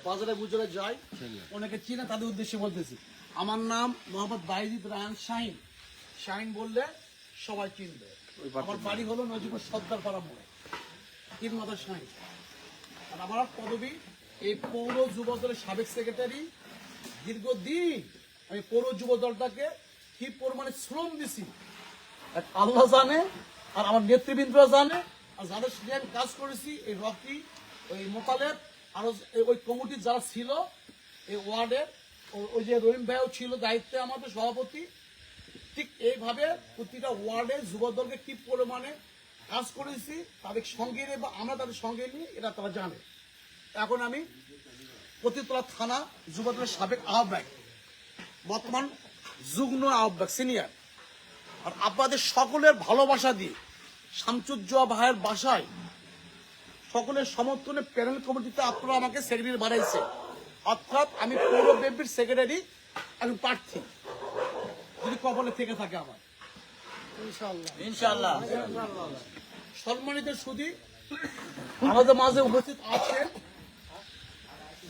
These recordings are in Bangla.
বাজারে বুজারে যাই, অনেকে চিনে, তাদের উদ্দেশ্যে বলতেছি। আমার নাম মোহাম্মদ বাইজিদ রায়হান শাহিন। শাহিন বললে সবাই চিনবে। আমার বাড়ি হলো নজিপুর সর্দার পাড়া মোড়ে, 3 মাথার শাহিন। আর আমার পদবী এই পৌর যুব দলের সাবেক সেক্রেটারি। দীর্ঘদিন আমি পৌর যুব দলটাকে কি পরিমাণে শ্রম দিছি আল্লাহ জানে, আর আমার নেতৃবৃন্দরা জানে। আর যাদের সাথে আমি কাজ করেছি, এই রকি, ওই মোতালেব, আরো ওই কমিটির যারা ছিল এই ওয়ার্ডের, ওই যে রহিম ভাইও ছিল দায়িত্বে আমাদের সভাপতি। ঠিক এইভাবে প্রতিটা ওয়ার্ডে যুব দলকে কি পরিমাণে কাজ করেছি তাদের সঙ্গে নিয়ে, বা আমরা তাদের সঙ্গে নিয়ে, এটা তারা জানে। এখন আমি পতিতলা থানা যুব দলের সাবেক আহ্বায়ক, বর্তমান যুগ্ম আহ্বায়ক সিনিয়র। আর আপনাদের সকলের ভালোবাসা দিয়ে শামসুজ্জোয়া ভাইয়ের বাসায় সকলের সমর্থনে প্যানেল কমিটিতে আপনারা আমাকে সেক্রেটারি বানাইছে। অর্থাৎ আমি পৌর বিএনপির সেক্রেটারি, আমি প্রার্থী, যদি কপালে থেকে থাকে আমার। ইনশাআল্লাহ। সম্মানিত সুধী, আমাদের মাঝে উপস্থিত আছেন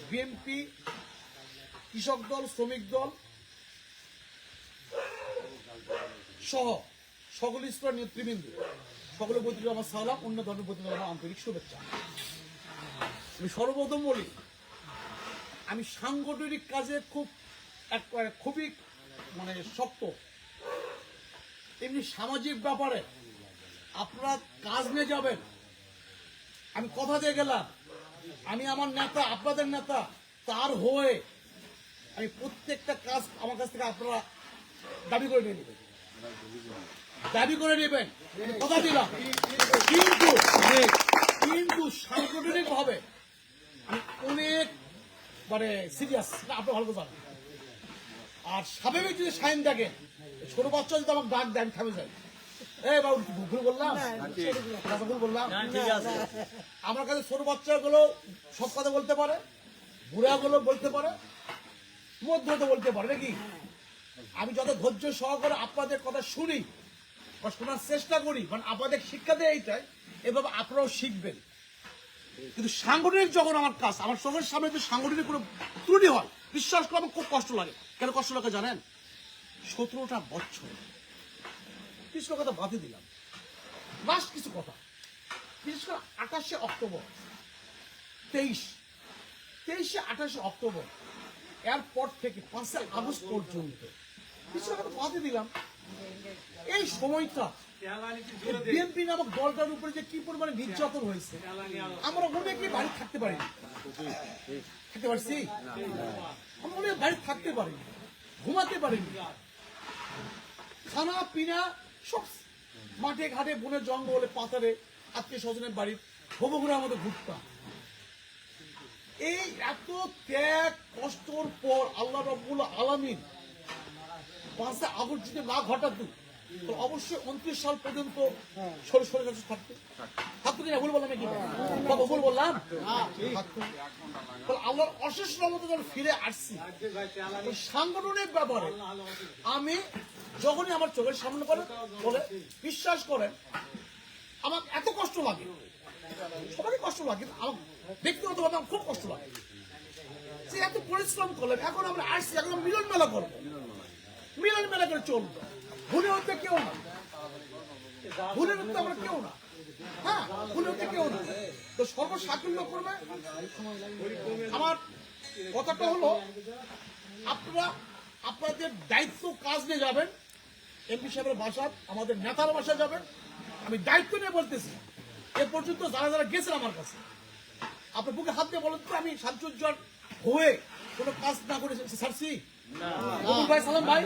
বিএনপি, কৃষক দল, শ্রমিক দল সহ সকল স্তরের নেতৃবৃন্দ, সকলের প্রতি আমার সালাম, অন্য ধর্মের প্রতি আমার আন্তরিক শুভেচ্ছা। আমি সর্বপ্রথম বলি, আমি সাংগঠনিক কাজে খুবই শক্ত। এমনি সামাজিক ব্যাপারে আপনারা কাজ নিয়ে যাবেন, আমি কথা দিয়ে গেলাম, আমি আমার নেতা, আপনাদের নেতা, তার হয়ে আমি প্রত্যেকটা কাজ আমার কাছ থেকে আপনারা দাবি করে নিয়ে নেবেন, কথা দিলাম। কিন্তু সাংগঠনিক ভাবে আমি অনেক সিরিয়াস, আপনি ভালো জানেন। আর স্বাভাবিক যদি সাইন থাকে, ছোট বাচ্চা যদি আমাকে ডাক দেয়, আমি থামে যাই, বাবু ভুল বললাম, ভুল বললাম। আমার কাছে ছোট বাচ্চাগুলো সব কথা বলতে পারে, বুড়াগুলো বলতে পারে, মধ্যে বলতে পারে নাকি। আমি যত ধৈর্য সহকারে আপনাদের কথা শুনি বা শোনার চেষ্টা করি, মানে আপনাদের শিক্ষা দেয় এইটাই, এভাবে আপনারাও শিখবেন। কিন্তু সাংগঠনিক যখন আমার কাজ, আমার চোখের সামনে যদি সাংগঠনিক কোনো ত্রুটি হয়, বিশ্বাস করে আমার খুব কষ্ট লাগে। কেন কষ্ট লাগে জানেন? 17টা বছর কিছু কথা বাদে দিলাম, লাস্ট কিছু কথা, বিশেষ করে 28শে অক্টোবর, 28শে অক্টোবর, এরপর থেকে 5 আগস্ট পর্যন্ত কিছু কথা বাদে দিলাম। এই সময়টা বিএনপি নামক দলটার উপরে যে কি পরিমাণে নির্যাতন হয়েছে, আমরা অনেকে বাড়ি থাকতে পারিনি, থাকতে পারছি, আমরা অনেক বাড়ি থাকতে পারিনি, ঘুমাতে পারিনি, খানা পিনা সব মাঠে ঘাটে, বনে জঙ্গলে, পাতারে, আত্মীয় স্বজনের বাড়ি ঘুরে আমাদের ঘুরতাম। এই এত ত্যাগ কষ্টর পর আল্লাহ রাব্বুল আলামিন 5 আগস্ট যদি না ঘটাতো, তো অবশ্যই 29 সাল পর্যন্ত সরে কাছে থাকতো কিনা, ভুল বললাম নাকি? ভুল বললাম? আল্লাহর অশেষ রহমতে যখন ফিরে আসছি, সাংগঠনিক ব্যাপারে আমি যখনই আমার চোখের সামনে বলে, বিশ্বাস করেন আমার এত কষ্ট লাগে, সবারই কষ্ট লাগে, আমার ব্যক্তিগতভাবে আমার খুব কষ্ট লাগে। সে এত পরিশ্রম করলেন, এখন আমরা আসছি, এখন মিলন মেলা করবো, মিলন মেলা করে চলবো, ভুলে হতে কেউ না, ভুলে হতে আমরা কেউ না, হ্যাঁ, ভুলে হতে কেউ না। তো সর্বসাকুল্য করবে। আমার কথাটা হলো, আপনারা আপনাদের দায়িত্ব কাজ নিয়ে যাবেন, এমপি সাহেবের বাসা, আমাদের নেতার বাসা যাবেন। আমি দায়িত্ব নিয়ে বলতেছি, এ পর্যন্ত যারা যারা গেছেন আমার কাছে, আপনার বুকে হাত দিয়ে বলেন তো, আমি শামসুজ্জোয়ার হয়ে কোনো কাজ না করে ছাড়ছি ভাই, সালাম ভাই?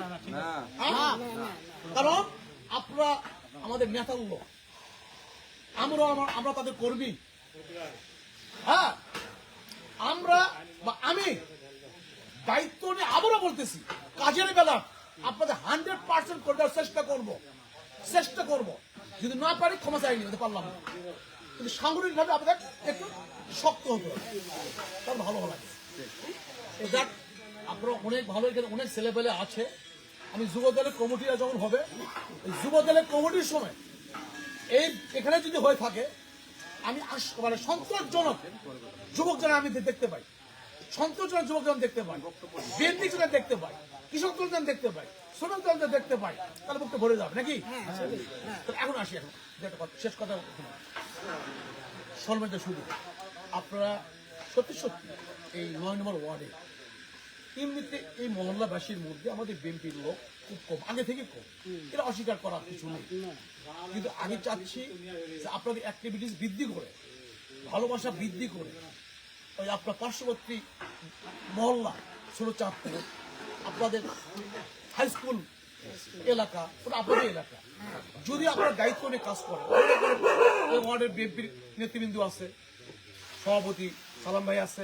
কারণ আপনারা আমাদের নেতা লোক, আমরা তাদের কর্মী। হ্যাঁ, আমি দায়িত্ব নিয়ে আবারও বলতেছি, কাজের বেলা আপনাদের 100% করে দেওয়ার চেষ্টা করবো। যদি না পারি ক্ষমা চাইনি, হতে পারলাম না, কিন্তু সাংগঠনিক ভাবে আপনাদের একটু শক্ত হতে হবে, তার ভালো লাগে। আপনারা অনেক ভালো, এখানে অনেক ছেলেপেলে আছে। আমি যুব দলের কমিটিরা যখন হবে, যুব দলের কমিটির সময় এখানে যদি হয়ে থাকে, আমি সন্তোষজনক যুবক যারা আমি দেখতে পাই, সন্তোষ যুবক যখন দেখতে পাই, বিএনপি যখন দেখতে পাই, কৃষক দল যখন দেখতে পাই, শ্রমিক দল যখন দেখতে পাই, তাহলে মুখটা ভরে যাবে নাকি? এখন আসি, এখন শেষ কথা সলমেন্ট শুরু। আপনারা সত্যি সত্যি এই 9 নম্বর ওয়ার্ডে এমনিতে এই মহল্লাবাসীর মধ্যে আমাদের বিএনপির লোক খুব কম, আগে থেকে কম, এটা অস্বীকার করার কিছু নেই। কিন্তু আমি চাচ্ছি যে আপনাদের অ্যাক্টিভিটিস বৃদ্ধি করে, ভালোবাসা বৃদ্ধি করে, ওই আপনার পার্শ্ববর্তী মহল্লা ষোলচাঁদপুর, আপনাদের হাই স্কুল এলাকা, ওটা আপনাদের এলাকা, যদি আপনারা দায়িত্ব নিয়ে কাজ করেন, ওই ওয়ার্ডের বিএনপির নেতৃবৃন্দ আছে, সভাপতি সালাম ভাই আছে,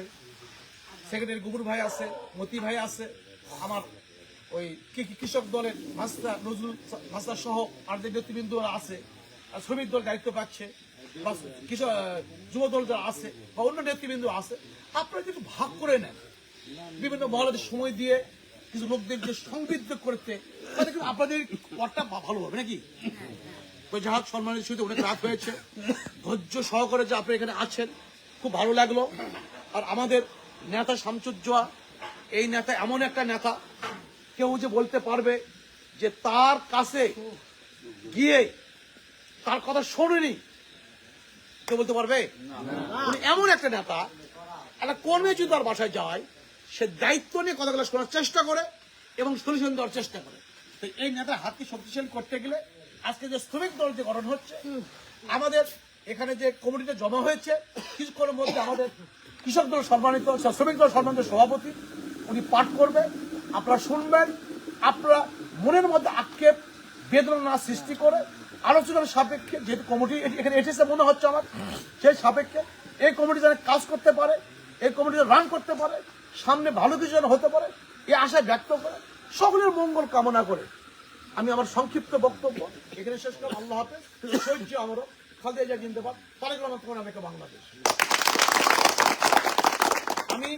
সেক্রেটারি গুবুর ভাই আছে, মতি ভাই আছে, আমার ওই কৃষক দলের মাস্টার নজরুল মাস্টার সহ আর যে নেতৃবৃন্দ আছে, আর শ্রমিক দল দায়িত্ব পাচ্ছে, বা কৃষক যুব দল যারা আছে বা অন্য নেতৃবৃন্দ আছে, আপনারা কিছু ভাগ করে নেন, বিভিন্ন মহলাদের সময় দিয়ে কিছু লোকদের যে সমৃদ্ধ করতে, তাহলে কিন্তু আপনাদের পথটা ভালো হবে নাকি? ওই যাহার সম্মানের সাথে অনেক রাত হয়েছে, ধৈর্য সহকারে যে আপনি এখানে আছেন, খুব ভালো লাগলো। আর আমাদের নেতা শামসুজ্জোয়া, এই নেতা এমন একটা নেতা, কেউ যে বলতে পারবে যে তার কাছে গিয়ে তার কথা শোনেনি, কেউ বলতে পারবে? উনি এমন একটা নেতা, একটা কর্মী যদি তার বাসায় যায়, সে দায়িত্ব নিয়ে কথাগুলো শোনার চেষ্টা করে এবং সলিউশন দেওয়ার চেষ্টা করে। তো এই নেতার হাতকে শক্তিশালী করতে গেলে আজকে যে শ্রমিক দল যে গঠন হচ্ছে, আমাদের এখানে যে কমিটিতে জমা হয়েছে, কিছুক্ষণের মধ্যে আমাদের কৃষক দল সম্মানিত, শ্রমিক দল সম্মানিত সভাপতি উনি পাঠ করবে, আপনারা শুনবেন। আপনারা মনের মধ্যে আক্ষেপ বেদনা না সৃষ্টি করে আলোচনার সাপেক্ষে, যেহেতু কমিটি এখানে এসেছে মনে হচ্ছে আমার, সেই সাপেক্ষে এই কমিটি যেন কাজ করতে পারে, এই কমিটি রান করতে পারে, সামনে ভালো কিছু যেন হতে পারে, এই আশায় ব্যক্ত করে সকলের মঙ্গল কামনা করে আমি আমার সংক্ষিপ্ত বক্তব্য এখানে শেষ করলাম। আল্লাহ হাফেজ। সহ্য আমারও খালেদা জিয়া জিন্দাবাদ, তারেক রহমান তোমার বাংলাদেশ। আমি